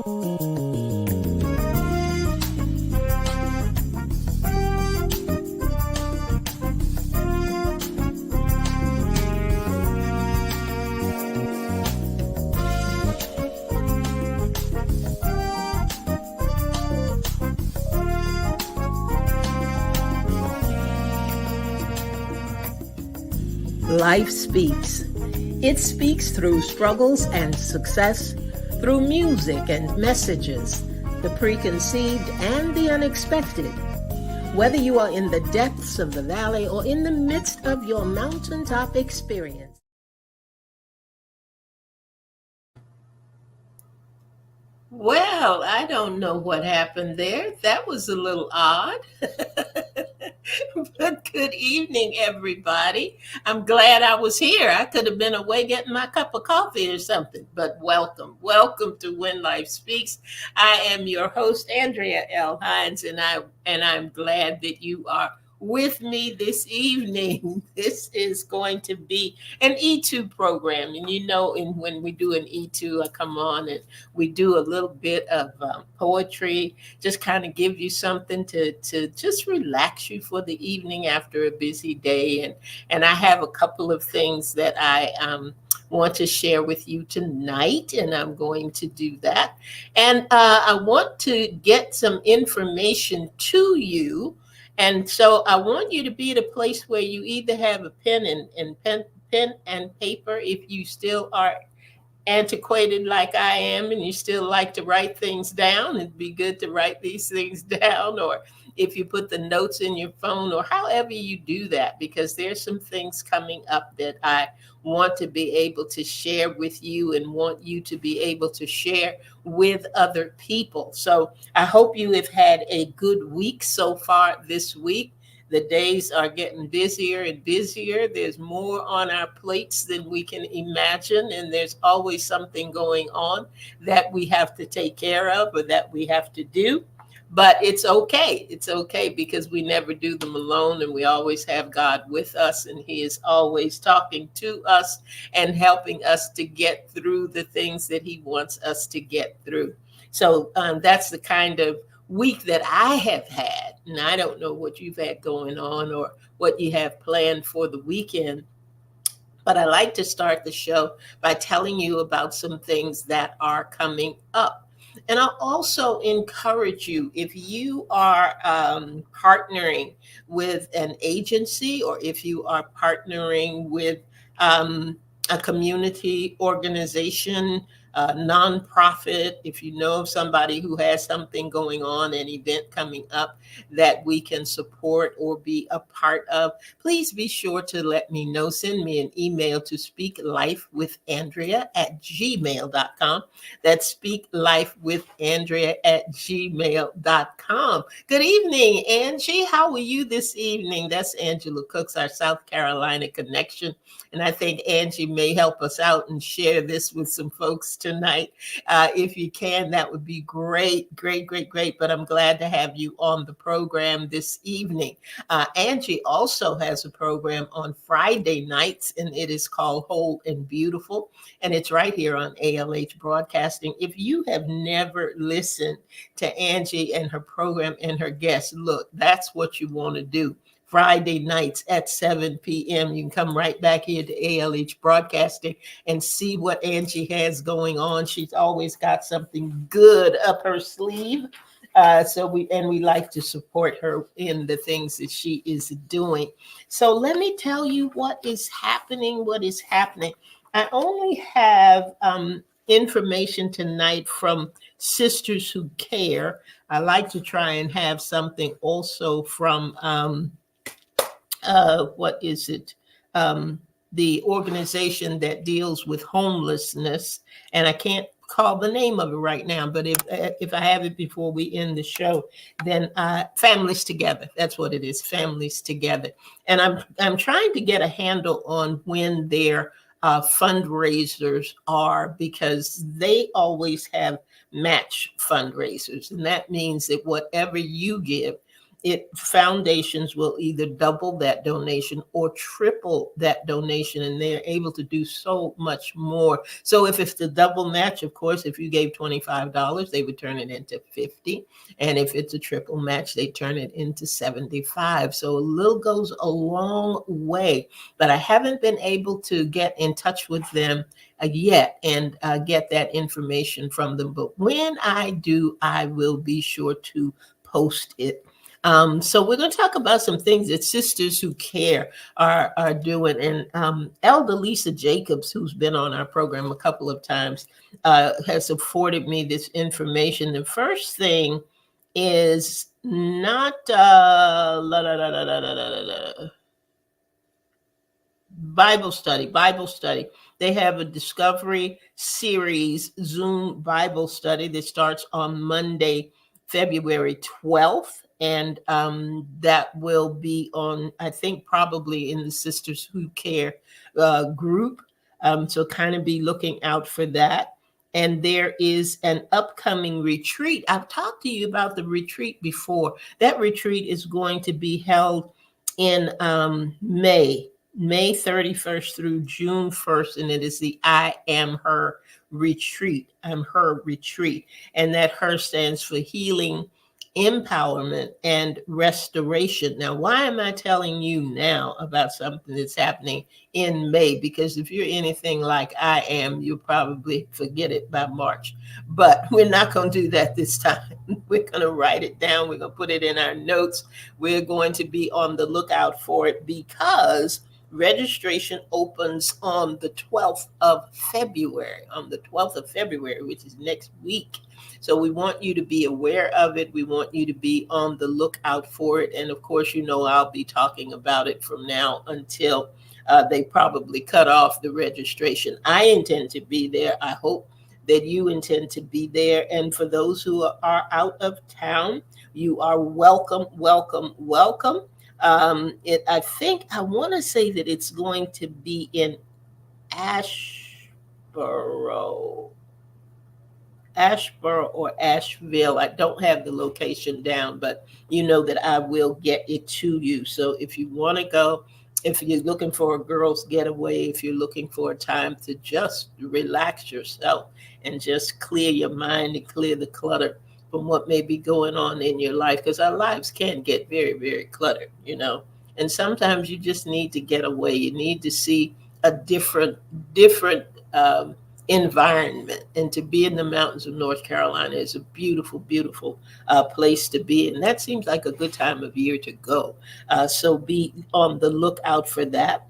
Life speaks. It speaks through struggles and success, through music and messages, the preconceived and the unexpected. Whether you are in the depths of the valley or in the midst of your mountaintop experience. Well, I don't know what happened there. That was a little odd. But good evening, everybody. I'm glad I was here. I could have been away getting my cup of coffee or something, but welcome. Welcome to When Life Speaks. I am your host, Andrea Hines, and I'm glad that you are with me this evening. This is going to be an E2 program. And when we do an E2, I come on and we do a little bit of poetry, just kind of give you something to just relax you for the evening after a busy day. And I have a couple of things that I want to share with you tonight, and I'm going to do that. And I want to get some information to you. And so I want you to be at a place where you either have a pen and paper if you still are antiquated like I am and you still like to write things down. It'd be good to write these things down, or if you put the notes in your phone, or however you do that, because there's some things coming up that I want to be able to share with you and want you to be able to share with other people. So I hope you have had a good week so far this week. The days are getting busier and busier. There's more on our plates than we can imagine. And there's always something going on that we have to take care of or that we have to do. But it's okay. It's okay because we never do them alone, and we always have God with us, and He is always talking to us and helping us to get through the things that He wants us to get through. So that's the kind of week that I have had. And I don't know what you've had going on or what you have planned for the weekend. But I like to start the show by telling you about some things that are coming up. And I'll also encourage you, if you are partnering with an agency, or if you are partnering with a community organization, a nonprofit, if you know of somebody who has something going on, an event coming up that we can support or be a part of, please be sure to let me know. Send me an email to speaklifewithandrea@gmail.com. That's speaklifewithandrea@gmail.com. Good evening, Angie. How are you this evening? That's Angela Cooks, our South Carolina connection. And I think Angie may help us out and share this with some folks tonight. If you can, that would be great, great, great, great. But I'm glad to have you on the program this evening. Angie also has a program on Friday nights, and it is called Whole and Beautiful. And it's right here on ALH Broadcasting. If you have never listened to Angie and her program and her guests, look, that's what you want to do. Friday nights at 7 p.m. You can come right back here to ALH Broadcasting and see what Angie has going on. She's always got something good up her sleeve. So we like to support her in the things that she is doing. So let me tell you what is happening. I only have information tonight from Sisters Who Care. I like to try and have something also from the organization that deals with homelessness, and I can't call the name of it right now, but if I have it before we end the show, then Families Together. That's what it is, Families Together. And I'm trying to get a handle on when their fundraisers are, because they always have match fundraisers, and that means that whatever you give it foundations will either double that donation or triple that donation, and they're able to do so much more. So if it's the double match, of course, if you gave $25, they would turn it into 50, and if it's a triple match, they turn it into 75. So a little goes a long way, but I haven't been able to get in touch with them yet and get that information from them. But when I do, I will be sure to post it. So we're going to talk about some things that Sisters Who Care are doing. And Elder Lisa Jacobs, who's been on our program a couple of times, has afforded me this information. The first thing is not Bible study, Bible study. They have a Discovery Series Zoom Bible study that starts on Monday, February 12th. And that will be on, I think, probably in the Sisters Who Care group. So kind of be looking out for that. And there is an upcoming retreat. I've talked to you about the retreat before. That retreat is going to be held in May 31st through June 1st, and it is the I Am Her retreat. I'm Her retreat. And that Her stands for healing, empowerment, and restoration. Now, why am I telling you now about something that's happening in May? Because if you're anything like I am, you'll probably forget it by March. But we're not going to do that this time. We're going to write it down. We're going to put it in our notes. We're going to be on the lookout for it because registration opens on the 12th of February, which is next week. So we want you to be aware of it. We want you to be on the lookout for it. And of course, I'll be talking about it from now until they probably cut off the registration. I intend to be there. I hope that you intend to be there. And for those who are out of town, you are welcome, welcome, welcome. I think I want to say that it's going to be in Ashboro, or Asheville. I don't have the location down, but you know that I will get it to you. So if you want to go, if you're looking for a girls' getaway, if you're looking for a time to just relax yourself and just clear your mind and clear the clutter from what may be going on in your life, because our lives can get very, very cluttered, and sometimes you just need to get away. You need to see a different environment. And to be in the mountains of North Carolina is a beautiful, beautiful place to be. And that seems like a good time of year to go. So be on the lookout for that.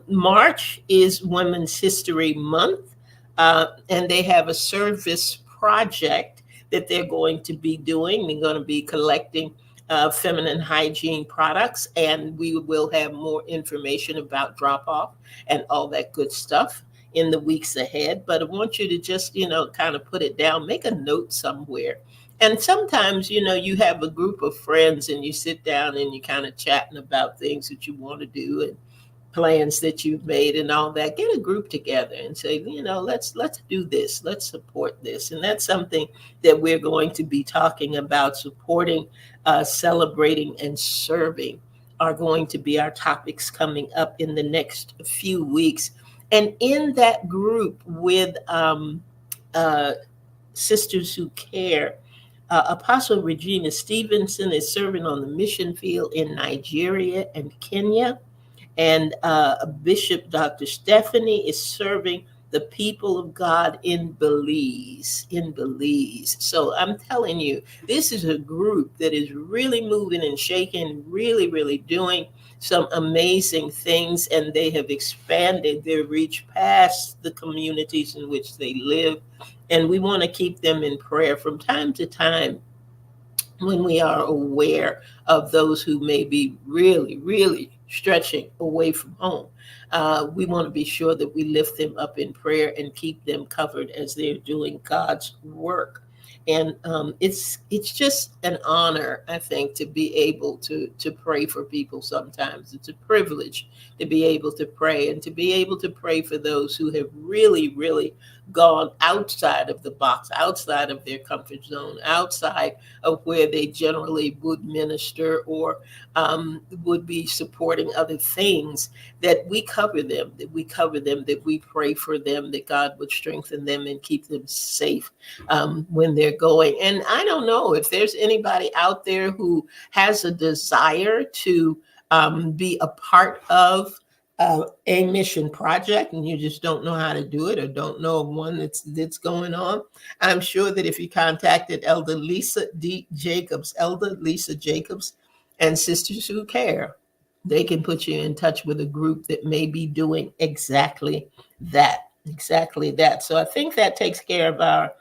March is Women's History Month, and they have a service project that they're going to be doing. They're going to be collecting feminine hygiene products, and we will have more information about drop off and all that good stuff in the weeks ahead. But I want you to just, kind of put it down, make a note somewhere. And sometimes, you have a group of friends and you sit down and you kind of chatting about things that you want to do and plans that you've made and all that. Get a group together and say, let's do this, let's support this. And that's something that we're going to be talking about. Supporting, celebrating, and serving are going to be our topics coming up in the next few weeks. And in that group with Sisters Who Care, Apostle Regina Stevenson is serving on the mission field in Nigeria and Kenya. And Bishop Dr. Stephanie is serving the people of God in Belize, So I'm telling you, this is a group that is really moving and shaking, really, really doing some amazing things. And they have expanded their reach past the communities in which they live. And we want to keep them in prayer from time to time. When we are aware of those who may be really, really stretching away from home, we want to be sure that we lift them up in prayer and keep them covered as they're doing God's work. And it's just an honor, I think, to be able to pray for people. Sometimes it's a privilege to be able to pray, and to be able to pray for those who have really gone outside of the box, outside of their comfort zone, outside of where they generally would minister, or would be supporting other things. That we cover them, that we pray for them, that God would strengthen them and keep them safe when they're going. And I don't know if there's anybody out there who has a desire to be a part of a mission project, and you just don't know how to do it, or don't know of one that's going on. I'm sure that if you contacted Elder Lisa D. Jacobs, Elder Lisa Jacobs, and Sisters Who Care, they can put you in touch with a group that may be doing exactly that. Exactly that. So I think that takes care of our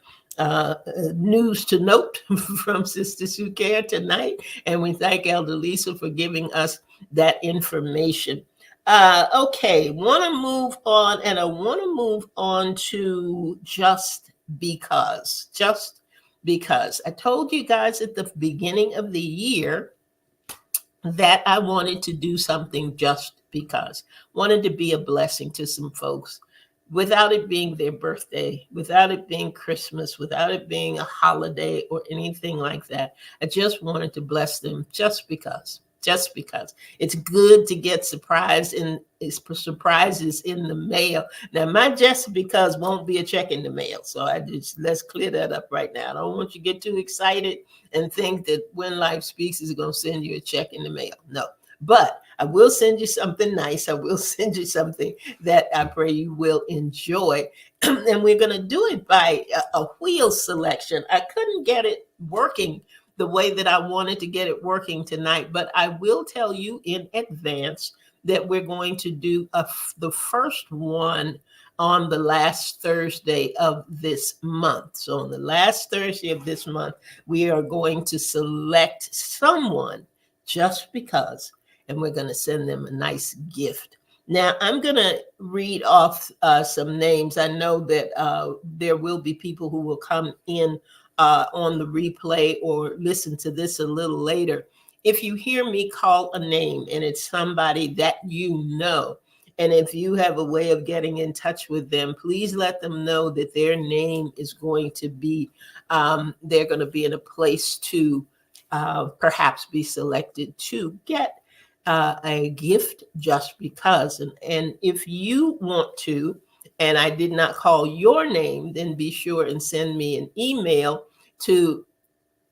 news to note from Sisters Who Care tonight. And we thank Elder Lisa for giving us that information. Okay, want to move on, and I want to move on to just because. Just because. I told you guys at the beginning of the year that I wanted to do something just because. Wanted to be a blessing to some folks without it being their birthday, without it being Christmas, without it being a holiday or anything like that. I just wanted to bless them just because. Just because it's good to get surprises in the mail. Now, my just because won't be a check in the mail. So let's clear that up right now. I don't want you to get too excited and think that When Life Speaks is going to send you a check in the mail. No, but I will send you something nice. I will send you something that I pray you will enjoy. And we're going to do it by a wheel selection. I couldn't get it working the way that I wanted to get it working tonight, but I will tell you in advance that we're going to do the first one on the last Thursday of this month. So on the last Thursday of this month, we are going to select someone just because, and we're going to send them a nice gift. Now, I'm going to read off some names. I know that there will be people who will come in on the replay or listen to this a little later. If you hear me call a name and it's somebody that you know, and if you have a way of getting in touch with them, please let them know that their name is going to be, they're going to be in a place to perhaps be selected to get a gift just because. And if you want to, and I did not call your name, then be sure and send me an email to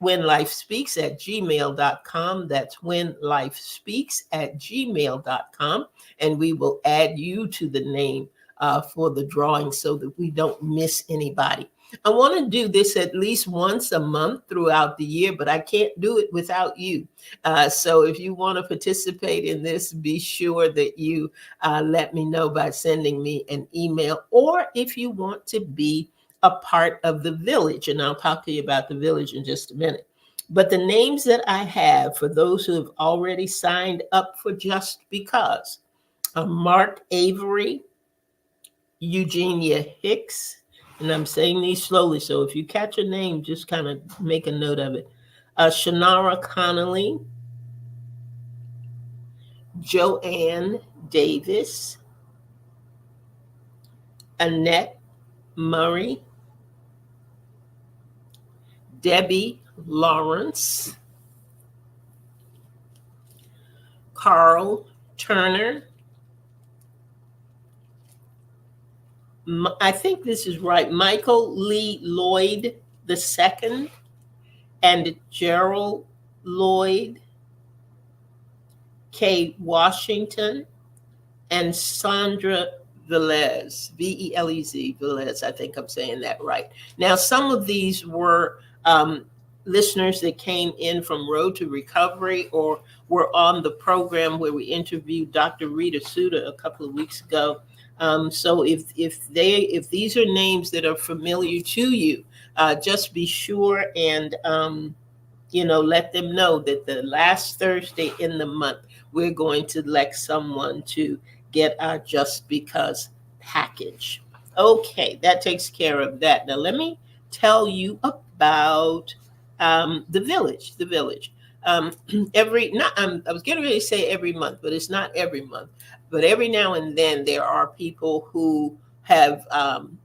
whenlifespeaks@gmail.com. That's whenlifespeaks@gmail.com. And we will add you to the name for the drawing so that we don't miss anybody. I want to do this at least once a month throughout the year, but I can't do it without you. So if you want to participate in this, be sure that you let me know by sending me an email, or if you want to be a part of the village. And I'll talk to you about the village in just a minute. But the names that I have for those who have already signed up for Just Because are Mark Avery, Eugenia Hicks, and I'm saying these slowly, so if you catch a name, just kind of make a note of it. Shanara Connolly, Joanne Davis, Annette Murray, Debbie Lawrence, Carl Turner. I think this is right. Michael Lee Lloyd II and Gerald Lloyd K. Washington and Sandra Velez, Velez, Velez. I think I'm saying that right. Now, some of these were listeners that came in from Road to Recovery or were on the program where we interviewed Dr. Rita Suda a couple of weeks ago. So if these are names that are familiar to you, just be sure and let them know that the last Thursday in the month we're going to elect someone to get our Just Because package. Okay, that takes care of that. Now let me tell you a about the village. The village. Um, every not I was getting ready to say every month, but it's not every month. But every now and then there are people who have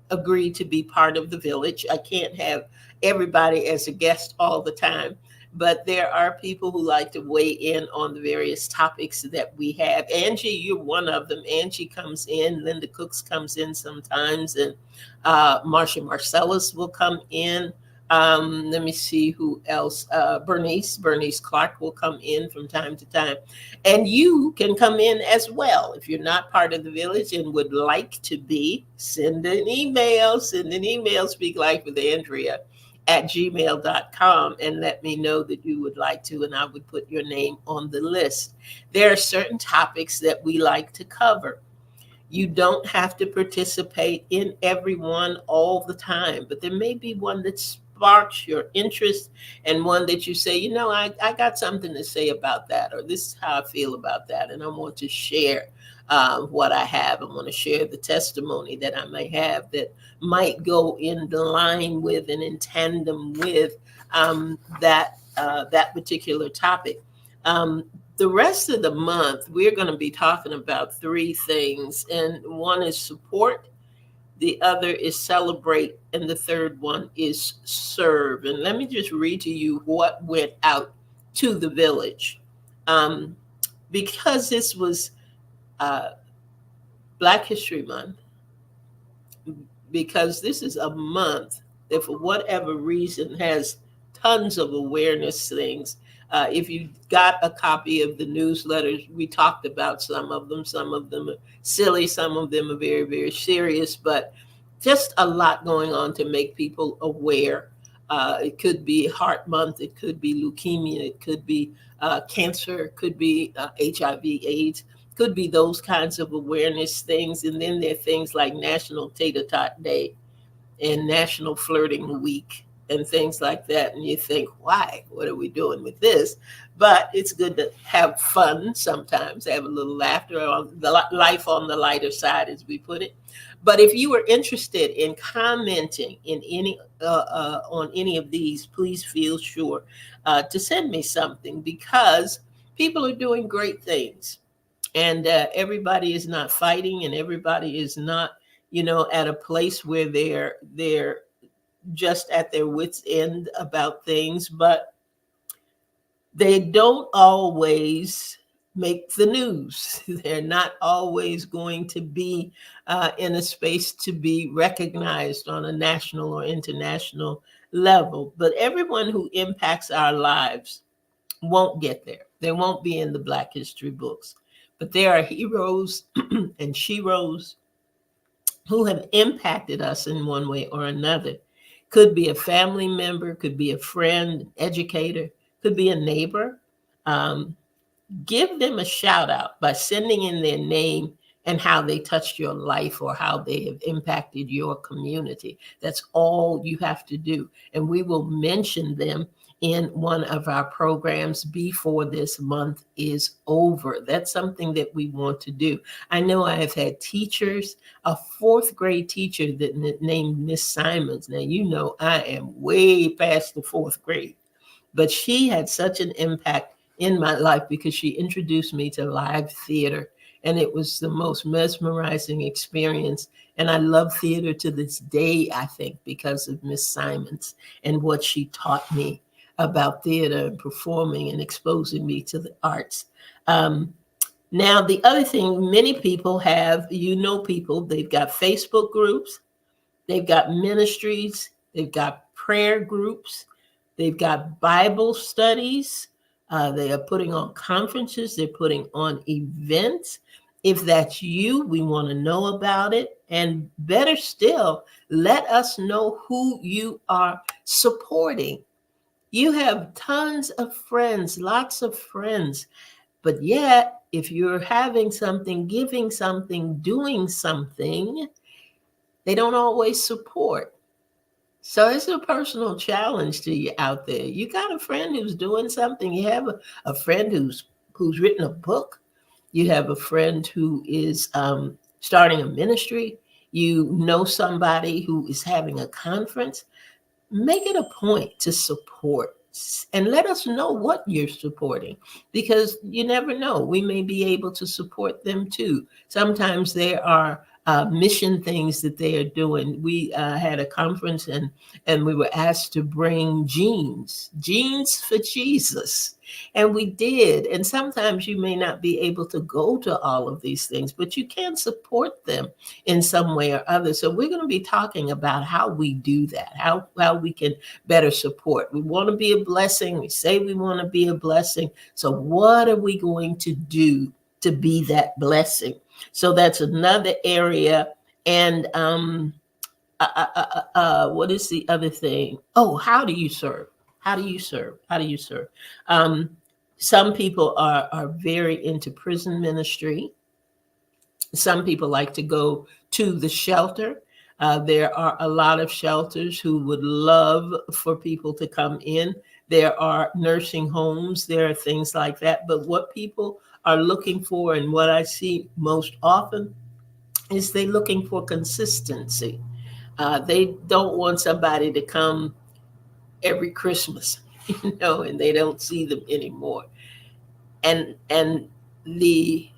agreed to be part of the village. I can't have everybody as a guest all the time, but there are people who like to weigh in on the various topics that we have. Angie, you're one of them. Angie comes in, Linda Cooks comes in sometimes, and Marsha Marcellus will come in. Let me see who else. Bernice Clark will come in from time to time. And you can come in as well. If you're not part of the village and would like to be, send an email. Send an email, Speak Life with Andrea at gmail.com, and let me know that you would like to, and I would put your name on the list. There are certain topics that we like to cover. You don't have to participate in every one all the time, but there may be one that sparks your interest and one that you say, I got something to say about that, or this is how I feel about that. And I want to share what I have. I want to share the testimony that I may have that might go in line with and in tandem with that particular topic. The rest of the month, we're going to be talking about three things, and one is support, the other is celebrate, and the third one is serve. And let me just read to you what went out to the village. Because this was uh, Black History Month, because this is a month that for whatever reason has tons of awareness things. If you got a copy of the newsletters, we talked about some of them. Some of them are silly, some of them are very, very serious, but just a lot going on to make people aware. It could be Heart Month, it could be leukemia, it could be cancer, it could be HIV/AIDS, could be those kinds of awareness things. And then there are things like National Tater Tot Day and National Flirting Week and things like that. And you think, why? What are we doing with this? But it's good to have fun sometimes, have a little laughter, on the life on the lighter side, as we put it. But if you are interested in commenting in any on any of these, please feel sure to send me something, because people are doing great things, and everybody is not fighting, and everybody is not, at a place where they're just at their wits end about things, but they don't always make the news. They're not always going to be in a space to be recognized on a national or international level. But everyone who impacts our lives won't get there. They won't be in the Black history books. But there are heroes and sheroes who have impacted us in one way or another. Could be a family member, could be a friend, educator, could be a neighbor. Um, Give them a shout out by sending in their name and how they touched your life or how they have impacted your community. That's all you have to do. And we will mention them in one of our programs before this month is over. That's something that we want to do. I know I have had teachers, a fourth grade teacher that named Miss Simons. Now, I am way past the fourth grade, but she had such an impact in my life because she introduced me to live theater. And it was the most mesmerizing experience. And I love theater to this day, I think, because of Miss Simons and what she taught me about theater and performing and exposing me to the arts. Now, the other thing, many people have, people, they've got Facebook groups, they've got ministries, they've got prayer groups, they've got Bible studies. They are putting on conferences. They're putting on events. If that's you, we want to know about it. And better still, let us know who you are supporting. You have tons of friends, lots of friends. But yet, if you're having something, giving something, doing something, they don't always support. So it's a personal challenge to you out there. You got a friend who's doing something. You have a friend who's written a book. You have a friend who is starting a ministry. You know somebody who is having a conference. make it a point to support and let us know what you're supporting, because you never know, we may be able to support them too. Sometimes there are mission things that they are doing. We had a conference, and we were asked to bring jeans for Jesus, and we did. And sometimes you may not be able to go to all of these things, but you can support them in some way or other. So we're going to be talking about how we do that, how we can better support. We want to be a blessing. We say we want to be a blessing. So what are we going to do to be that blessing? So that's another area. And what is the other thing? Oh, how do you serve? How do you serve? How do you serve? Um, some people are very into prison ministry. Some people like to go to the shelter. There are a lot of shelters who would love for people to come in. There are nursing homes, there are things like that. But what people are looking for, and what I see most often, is they looking for consistency. They don't want somebody to come every Christmas, and they don't see them anymore. And the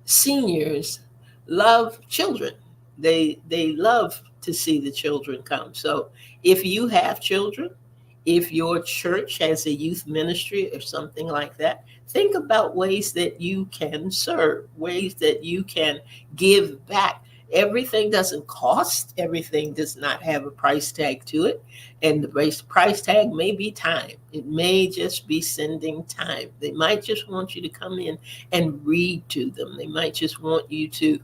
seniors love children. They love to see the children come. So if you have children, if your church has a youth ministry or something like that, think about ways that you can serve, ways that you can give back. Everything doesn't cost, everything does not have a price tag to it. And the price tag may be time. It may just be sending time. They might just want you to come in and read to them. They might just want you to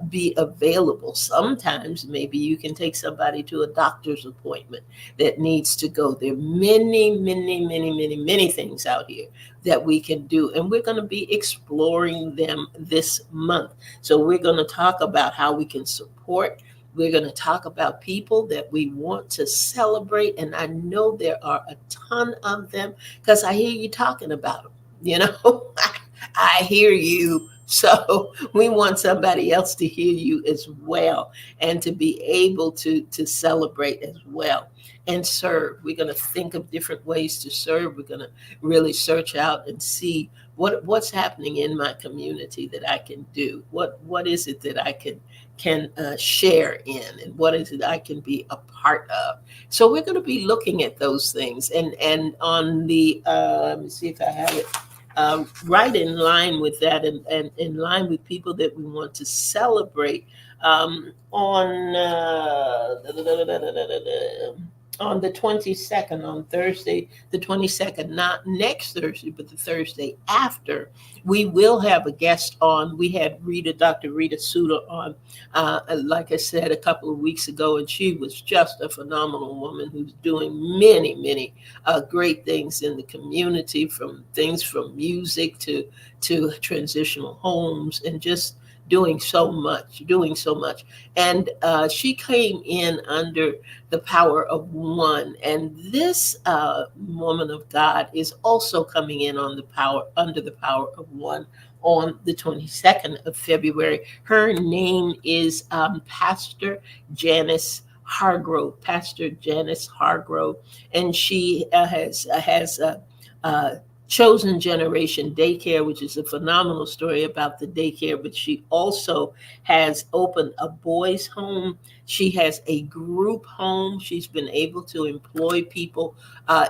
be available. Sometimes maybe you can take somebody to a doctor's appointment that needs to go. There are many, many, many, many, many things out here that we can do. And we're going to be exploring them this month. So we're going to talk about how we can support. We're going to talk about people that we want to celebrate. And I know there are a ton of them because I hear you talking about them. I hear you. So we want somebody else to hear you as well, and to be able to celebrate as well and serve. We're going to think of different ways to serve. We're going to really search out and see what's happening in my community that I can do. What is it that I can share in, and what is it I can be a part of. So we're going to be looking at those things, and on the let me see if I have it right in line with that, and in line with people that we want to celebrate on the 22nd, on Thursday, the 22nd, not next Thursday, but the Thursday after, we will have a guest on. We had Dr. Rita Suter on, like I said, a couple of weeks ago, and she was just a phenomenal woman who's doing many, many great things in the community, from things from music to transitional homes, and just doing so much. And she came in under the power of one. And this woman of God is also coming in under the power of one on the 22nd of February. Her name is Pastor Janice Hargrove, Pastor Janice Hargrove, and she has Chosen Generation Daycare, which is a phenomenal story about the daycare, but she also has opened a boys' home. She has a group home. She's been able to employ people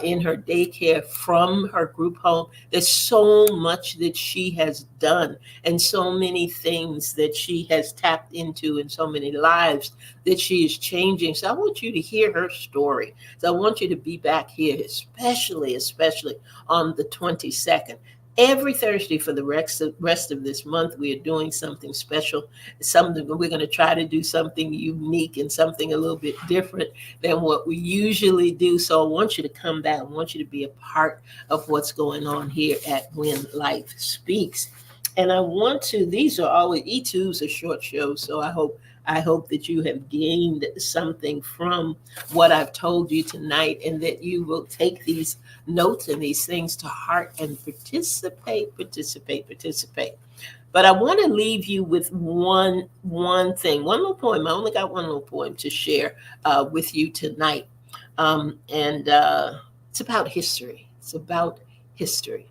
in her daycare from her group home. There's so much that she has done, and so many things that she has tapped into, and so many lives that she is changing. So I want you to hear her story. So I want you to be back here, especially on the 22nd. Every Thursday for the rest of this month, we are doing something special. Something we're going to try to do something unique and something a little bit different than what we usually do. So I want you to come back. I want you to be a part of what's going on here at When Life Speaks. And I want to, these are always, E2s are short shows, so I hope that you have gained something from what I've told you tonight, and that you will take these notes and these things to heart and participate. But I want to leave you with one thing, one little poem. I only got one little poem to share with you tonight. And it's about history. It's about history.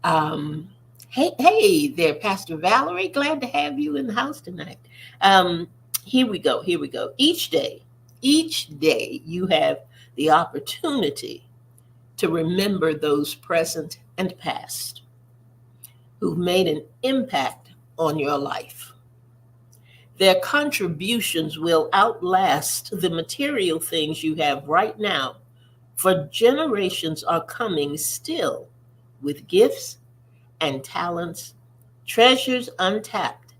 Um, hey there, Pastor Valerie. Glad to have you in the house tonight. Um, Here we go. Here we go. Each day, you have the opportunity to remember those present and past who've made an impact on your life. Their contributions will outlast the material things you have right now, for generations are coming still with gifts and talents, treasures untapped,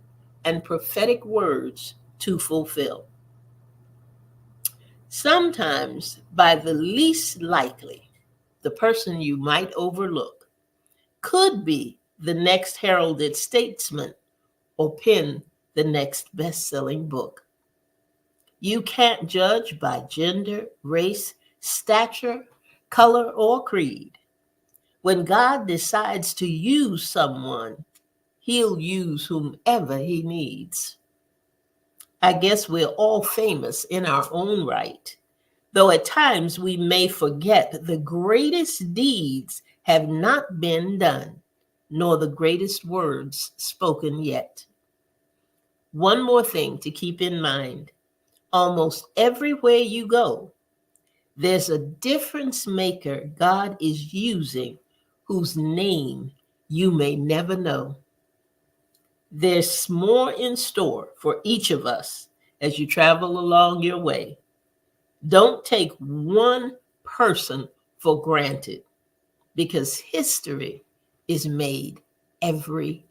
and prophetic words to fulfill. Sometimes, by the least likely, the person you might overlook could be the next heralded statesman or pen the next best selling book. You can't judge by gender, race, stature, color, or creed. When God decides to use someone, he'll use whomever he needs. I guess we're all famous in our own right, though at times we may forget the greatest deeds have not been done, nor the greatest words spoken yet. One more thing to keep in mind: almost everywhere you go, there's a difference maker God is using whose name you may never know. There's more in store for each of us as you travel along your way. Don't take one person for granted, because history is made every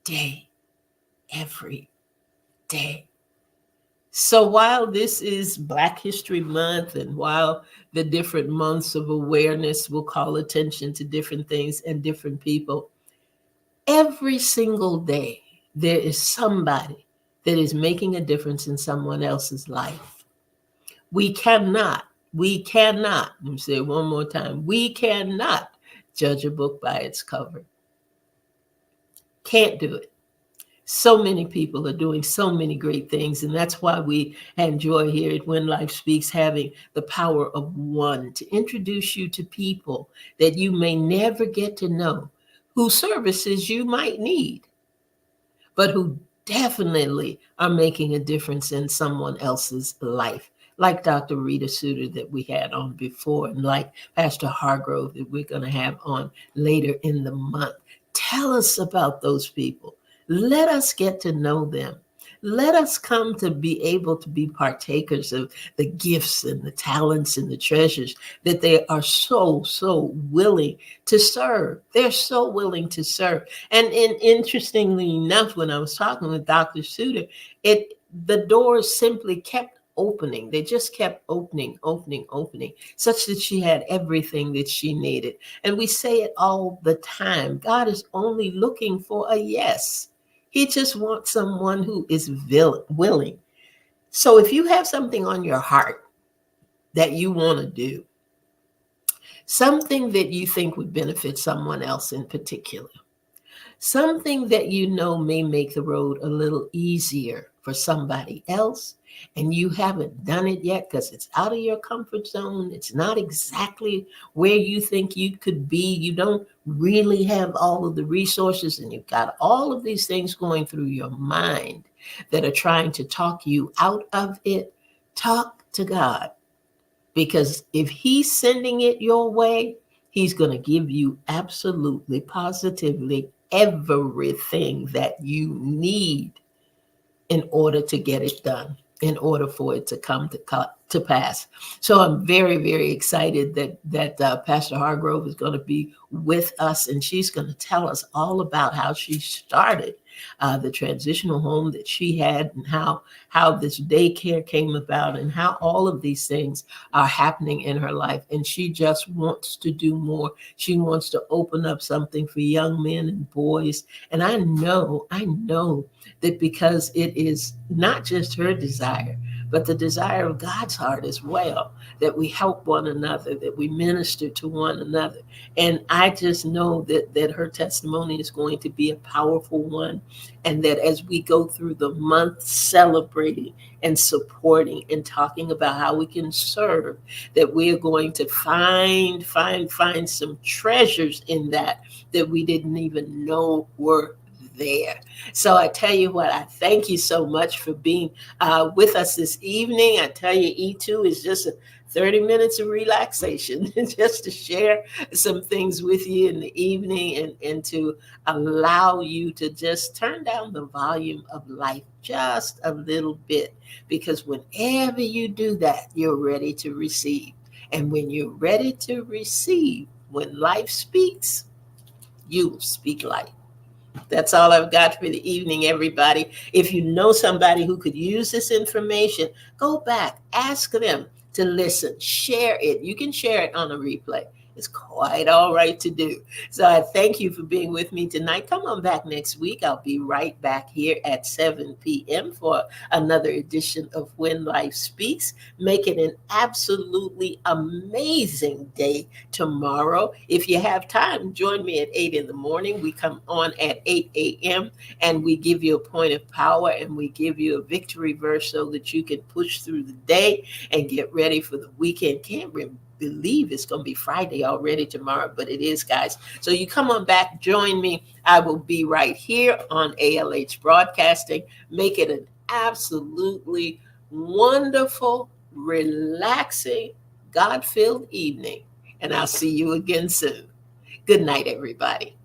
day, every day. So while this is Black History Month, and while the different months of awareness will call attention to different things and different people, every single day there is somebody that is making a difference in someone else's life. Let me say it one more time, we cannot judge a book by its cover. Can't do it. So many people are doing so many great things, and that's why we enjoy here at When Life Speaks having the power of one to introduce you to people that you may never get to know, whose services you might need, but who definitely are making a difference in someone else's life. Like Dr. Rita Suter that we had on before, and like Pastor Hargrove that we're going to have on later in the month. Tell us about those people. Let us get to know them. Let us come to be able to be partakers of the gifts and the talents and the treasures that they are so willing to serve. They're so willing to serve. And interestingly enough, when I was talking with Dr. Suter, the doors simply kept opening. They just kept opening, such that she had everything that she needed. And we say it all the time: God is only looking for a yes. He just wants someone who is willing. So if you have something on your heart that you want to do, something that you think would benefit someone else in particular, something that you know may make the road a little easier for somebody else, and you haven't done it yet because it's out of your comfort zone, it's not exactly where you think you could be, you don't really have all of the resources, and you've got all of these things going through your mind that are trying to talk you out of it, talk to God. Because if he's sending it your way, he's going to give you absolutely, positively everything that you need in order to get it done, in order for it to come to pass. So I'm very excited that Pastor Hargrove is going to be with us, and she's going to tell us all about how she started the transitional home that she had, and how this daycare came about, and how all of these things are happening in her life. And she just wants to do more. She wants to open up something for young men and boys. And I know that because it is not just her desire, but the desire of God's heart as well, that we help one another, that we minister to one another. And I just know that her testimony is going to be a powerful one, and that as we go through the month celebrating and supporting and talking about how we can serve, that we are going to find some treasures in that we didn't even know were there. So I tell you what, I thank you so much for being with us this evening. I tell you, E2 is just 30 minutes of relaxation just to share some things with you in the evening, and to allow you to just turn down the volume of life just a little bit. Because whenever you do that, you're ready to receive. And when you're ready to receive, when life speaks, you speak life. That's all I've got for the evening, everybody. If you know somebody who could use this information, go back, ask them to listen, share it. You can share it on a replay. It's quite all right to do. So I thank you for being with me tonight. Come on back next week. I'll be right back here at 7 p.m. for another edition of When Life Speaks. Make it an absolutely amazing day tomorrow. If you have time, join me at 8 in the morning. We come on at 8 a.m. and we give you a point of power, and we give you a victory verse so that you can push through the day and get ready for the weekend. Can't believe it's going to be Friday already tomorrow, but it is, guys. So you come on back, join me. I will be right here on ALH Broadcasting. Make it an absolutely wonderful, relaxing, God-filled evening. And I'll see you again soon. Good night, everybody.